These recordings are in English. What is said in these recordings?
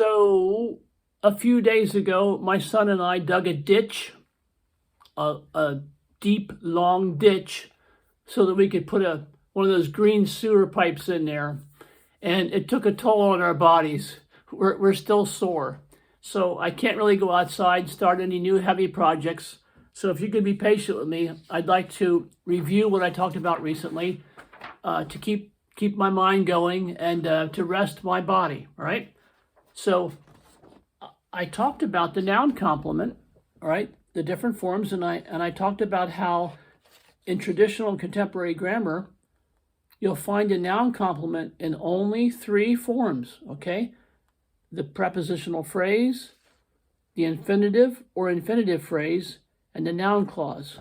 So a few days ago, my son and I dug a ditch, a deep, long ditch, so that we could put one of those green sewer pipes in there. And it took a toll on our bodies. We're still sore. So I can't really go outside and start any new heavy projects. So if you could be patient with me, I'd like to review what I talked about recently to keep my mind going and to rest my body, all right? So I talked about the noun complement, all right, the different forms, and I talked about how in traditional and contemporary grammar, you'll find a noun complement in only 3 forms, okay? The prepositional phrase, the infinitive or infinitive phrase, and the noun clause.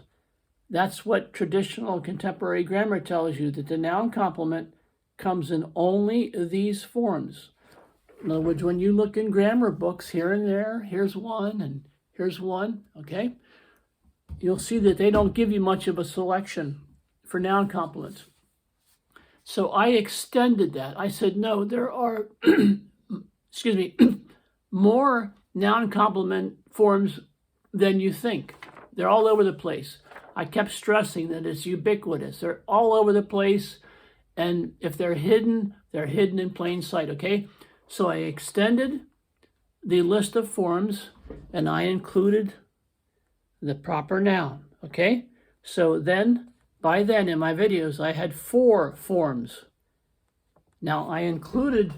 That's what traditional and contemporary grammar tells you, that the noun complement comes in only these forms. In other words, when you look in grammar books here and there, here's one and here's one, okay? You'll see that they don't give you much of a selection for noun complements. So I extended that. I said, no, there are, excuse me, more noun complement forms than you think. They're all over the place. I kept stressing that it's ubiquitous. They're all over the place. And if they're hidden in plain sight, okay? So I extended the list of forms and I included the proper noun, okay? So then, by then in my videos, I had 4 forms. Now I included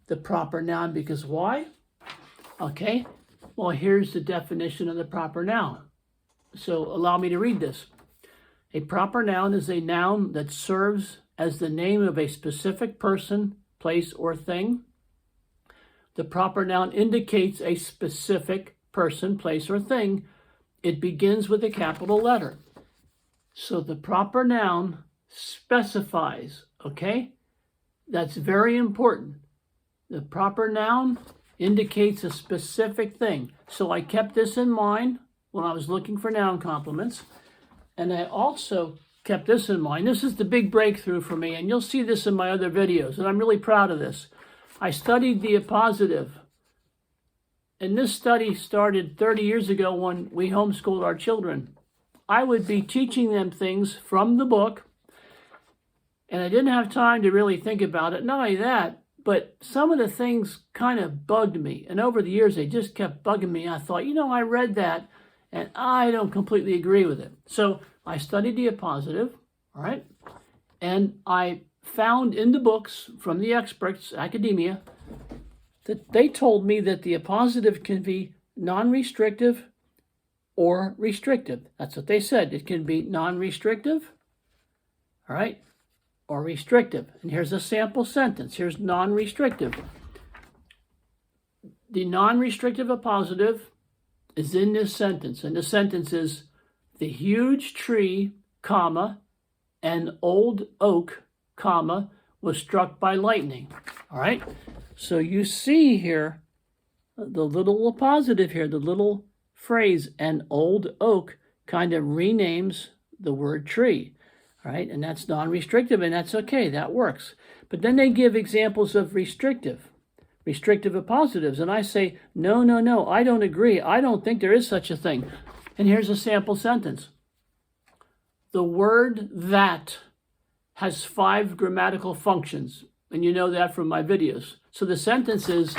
the proper noun because why? Okay, well, here's the definition of the proper noun. So allow me to read this. A proper noun is a noun that serves as the name of a specific person, place, or thing. The proper noun indicates a specific person, place, or thing. It begins with a capital letter. So the proper noun specifies, okay? That's very important. The proper noun indicates a specific thing. So I kept this in mind when I was looking for noun complements. And I also kept this in mind. This is the big breakthrough for me, and you'll see this in my other videos, and I'm really proud of this. I studied the appositive. And this study started 30 years ago when we homeschooled our children. I would be teaching them things from the book, and I didn't have time to really think about it. Not only that, but some of the things kind of bugged me. And over the years, they just kept bugging me. I thought, I read that, and I don't completely agree with it. So I studied the appositive, all right? And I found in the books from the experts, academia, that they told me that the appositive can be non-restrictive or restrictive. That's what they said. It can be non-restrictive, all right, or restrictive. And here's a sample sentence. Here's non-restrictive. The non-restrictive appositive is in this sentence. And the sentence is, the huge tree, comma, an old oak, comma, was struck by lightning. All right? So you see here, the little appositive here, the little phrase, an old oak, kind of renames the word tree. All right? And that's non-restrictive, and that's okay. That works. But then they give examples of restrictive appositives. And I say, no, I don't agree. I don't think there is such a thing. And here's a sample sentence. The word that has 5 grammatical functions. And you know that from my videos. So the sentence is,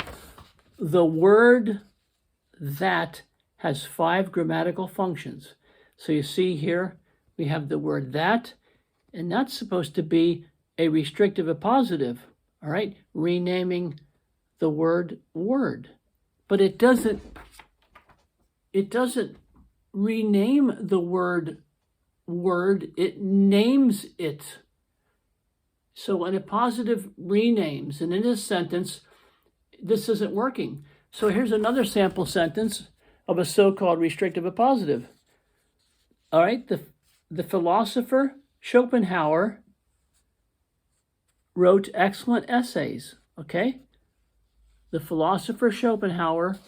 the word that has 5 grammatical functions. So you see here, we have the word that, and that's supposed to be a restrictive appositive, all right? Renaming the word word. But it doesn't rename the word word, it names it. So an appositive renames, and in this sentence, this isn't working. So here's another sample sentence of a so-called restrictive appositive. All right, the philosopher Schopenhauer wrote excellent essays, okay? The philosopher Schopenhauer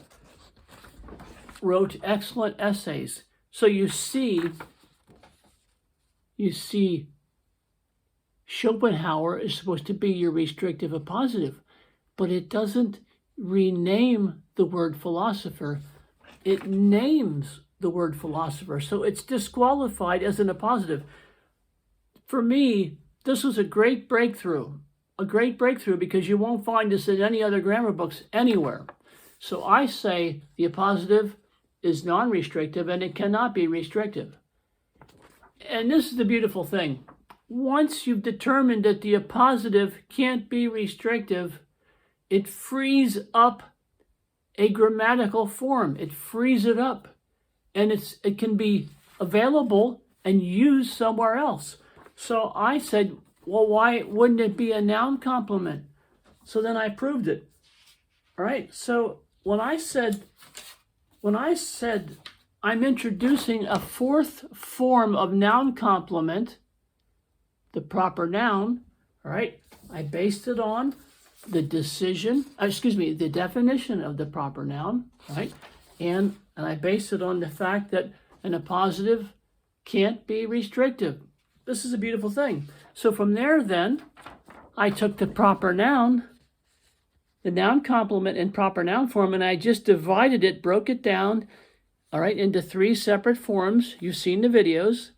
wrote excellent essays. So you see Schopenhauer is supposed to be your restrictive appositive, but it doesn't rename the word philosopher. It names the word philosopher, so it's disqualified as an appositive. For me, this was a great breakthrough because you won't find this in any other grammar books anywhere. So I say the appositive is non-restrictive and it cannot be restrictive. And this is the beautiful thing. Once you've determined that the appositive can't be restrictive, it frees up a grammatical form. It frees it up, and it can be available and used somewhere else. So I said, well, why wouldn't it be a noun complement? So then I proved it. All right. So when I said I'm introducing a fourth form of noun complement, the proper noun, all right, I based it on the the definition of the proper noun, right? And I based it on the fact that an appositive can't be restrictive. This is a beautiful thing. So from there, then, I took the proper noun, the noun complement in proper noun form, and I just divided it, broke it down, all right, into three separate forms. You've seen the videos.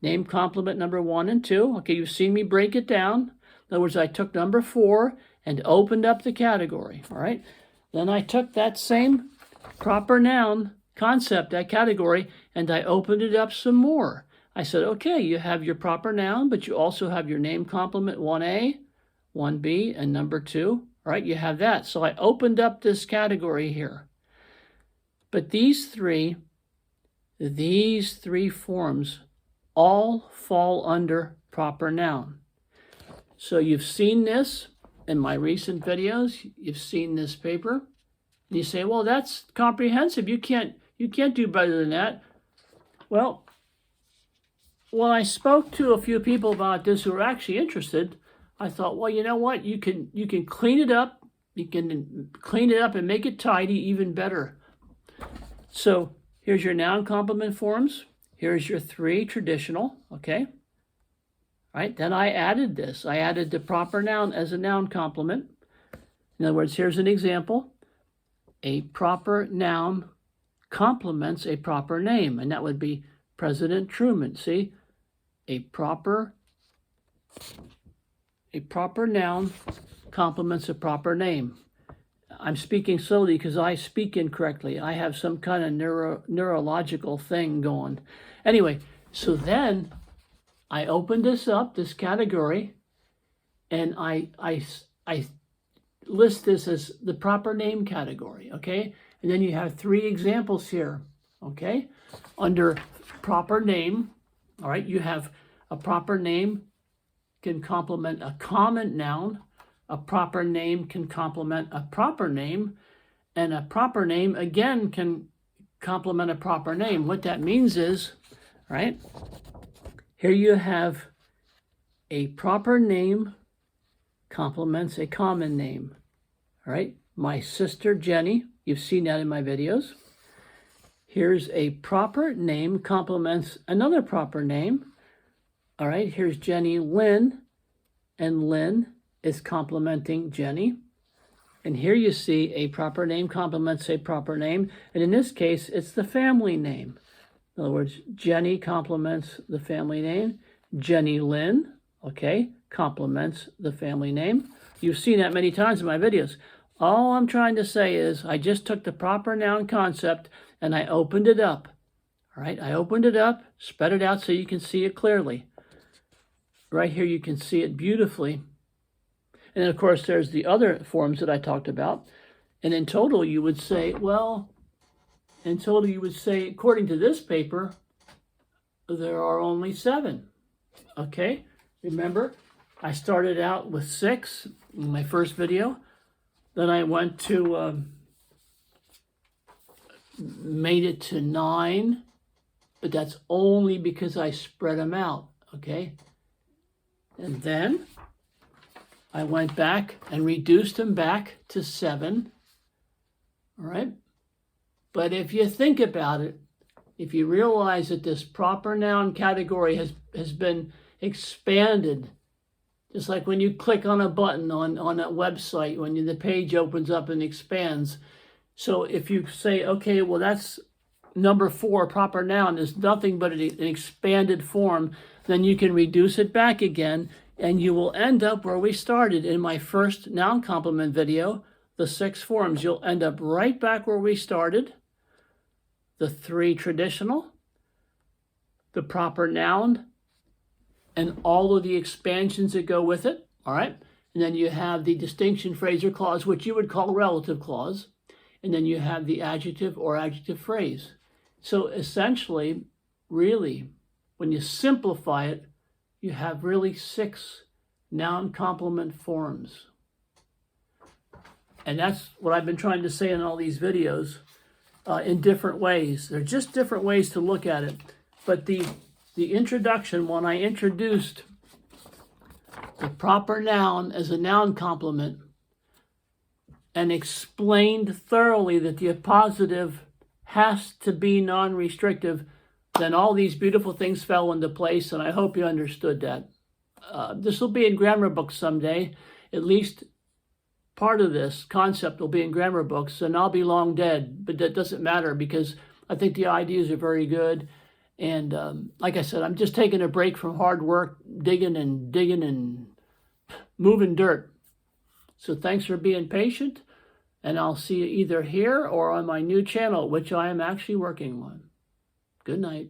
Name complement number 1 and 2. Okay, you've seen me break it down. In other words, I took number 4 and opened up the category, all right? Then I took that same proper noun concept, that category, and I opened it up some more. I said, okay, you have your proper noun, but you also have your name complement 1A, 1B, and number 2, all right? You have that. So I opened up this category here. But these three forms all fall under proper noun. So you've seen this in my recent videos. You've seen this paper. And you say, well, that's comprehensive. You can't do better than that. Well, when I spoke to a few people about this who were actually interested, I thought, well, you know what? You can clean it up. You can clean it up and make it tidy even better. So here's your noun complement forms. Here's your 3 traditional, okay? All right, then I added this. I added the proper noun as a noun complement. In other words, here's an example. A proper noun complements a proper name, and that would be President Truman. See? A proper noun complements a proper name. I'm speaking slowly because I speak incorrectly. I have some kind of neurological thing going. Anyway, so then I opened this up, this category, and I list this as the proper name category, okay? And then you have 3 examples here, okay? Under proper name, all right, you have a proper name can complement a common noun. A proper name can complement a proper name, and a proper name, again, can complement a proper name. What that means is, right, here you have a proper name complements a common name, all right? My sister, Jenny, you've seen that in my videos. Here's a proper name complements another proper name, all right? Here's Jenny Lynn, and Lynn is complementing Jenny. And here you see a proper name complements a proper name. And in this case, it's the family name. In other words, Jenny complements the family name. Jenny Lynn, okay, complements the family name. You've seen that many times in my videos. All I'm trying to say is I just took the proper noun concept and I opened it up. All right, I opened it up, spread it out so you can see it clearly. Right here you can see it beautifully. And then, of course, there's the other forms that I talked about. And in total, you would say, well, according to this paper, there are only 7. Okay? Remember, I started out with 6 in my first video. Then I went to, made it to 9. But that's only because I spread them out. Okay? And then I went back and reduced them back to 7, all right? But if you think about it, if you realize that this proper noun category has been expanded Just like when you click on a button on a website, when the page opens up and expands. So if you say, okay, well, that's number 4, proper noun, is nothing but an expanded form, then you can reduce it back again, and you will end up where we started in my first noun complement video, the 6 forms. You'll end up right back where we started, the 3 traditional, the proper noun, and all of the expansions that go with it, all right? And then you have the distinction phrase or clause, which you would call a relative clause. And then you have the adjective or adjective phrase. So essentially, really, when you simplify it, you have really 6 noun complement forms. And that's what I've been trying to say in all these videos in different ways. They're just different ways to look at it. But the introduction, when I introduced the proper noun as a noun complement and explained thoroughly that the appositive has to be non-restrictive, then all these beautiful things fell into place, and I hope you understood that. This will be in grammar books someday. At least part of this concept will be in grammar books, and I'll be long dead, but that doesn't matter because I think the ideas are very good. And like I said, I'm just taking a break from hard work, digging and moving dirt. So thanks for being patient, and I'll see you either here or on my new channel, which I am actually working on. Good night.